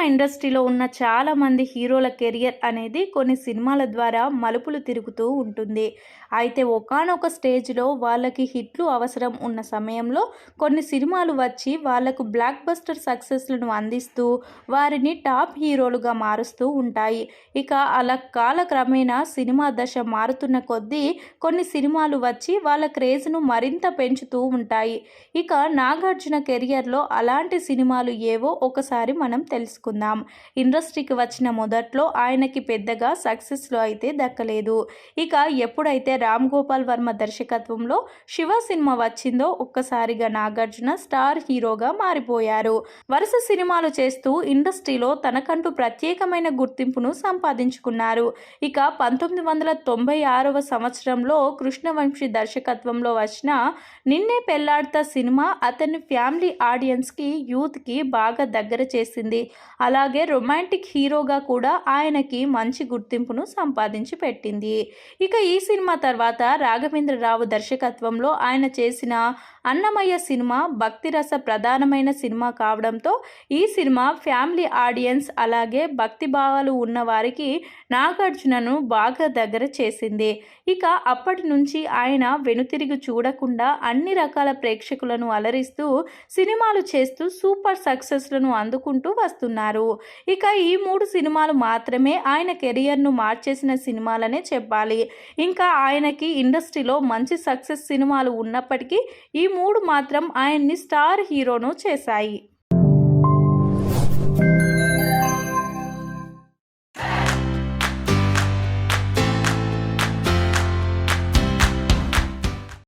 ఇండస్ట్రీలో ఉన్న చాలామంది హీరోల కెరియర్ అనేది కొన్ని సినిమాల ద్వారా మలుపులు తిరుగుతూ ఉంటుంది. అయితే ఒకానొక స్టేజ్‌లో వాళ్ళకి హిట్లు అవసరం ఉన్న సమయంలో కొన్ని సినిమాలు వచ్చి వాళ్ళకు బ్లాక్ బస్టర్ సక్సెస్‌లను అందిస్తూ వారిని టాప్ హీరోలుగా మారుస్తూ ఉంటాయి. ఇక అలా కాలక్రమేణా సినిమా దశ మారుతున్న కొద్దీ కొన్ని సినిమాలు వచ్చి వాళ్ళ క్రేజ్‌ను మరింత పెంచుతూ ఉంటాయి. ఇక నాగార్జున కెరియర్‌లో అలాంటి సినిమాలు ఏవో ఒకసారి మనం తెలుసుకుందాం. ఇండస్ట్రీకి వచ్చిన మొదట్లో ఆయనకి పెద్దగా సక్సెస్‌లు అయితే దక్కలేదు. ఇక ఎప్పుడైతే రామ్ గోపాల్ వర్మ దర్శకత్వంలో శివ సినిమా వచ్చిందో ఒక్కసారిగా నాగార్జున స్టార్ హీరోగా మారిపోయారు. వరుస సినిమాలు చేస్తూ ఇండస్ట్రీలో తనకంటూ ప్రత్యేకమైన గుర్తింపును సంపాదించుకున్నారు. ఇక 1996వ సంవత్సరంలో కృష్ణవంశీ దర్శకత్వంలో వచ్చిన నిన్నే పెళ్లాడతా సినిమా అతని ఫ్యామిలీ ఆడియన్స్‌కి, యూత్‌కి బాగా దగ్గర చేసింది. అలాగే రొమాంటిక్ హీరోగా కూడా ఆయనకి మంచి గుర్తింపును సంపాదించి పెట్టింది. ఇక ఈ సినిమా తర్వాత రాఘవేంద్రరావు దర్శకత్వంలో ఆయన చేసిన అన్నమయ్య సినిమా భక్తిరస ప్రధానమైన సినిమా కావడంతో ఈ సినిమా ఫ్యామిలీ ఆడియన్స్ అలాగే భక్తి భావాలు ఉన్న వారికి నాగార్జునను బాగా దగ్గర చేసింది. ఇక అప్పటి నుంచి ఆయన వెనుతిరిగి చూడకుండా అన్ని రకాల ప్రేక్షకులను అలరిస్తూ సినిమాలు చేస్తూ సూపర్ సక్సెస్లను అందుకుంటూ వస్తున్నారు. ఇక ఈ 3 సినిమాలు మాత్రమే ఆయన కెరియర్ను మార్చేసిన సినిమాలనే చెప్పాలి. ఇంకా ఆయనకి ఇండస్ట్రీలో మంచి సక్సెస్ సినిమాలు ఉన్నప్పటికీ ఈ 3 మాత్రం ఆయన్ని స్టార్ హీరోను చేశాయి.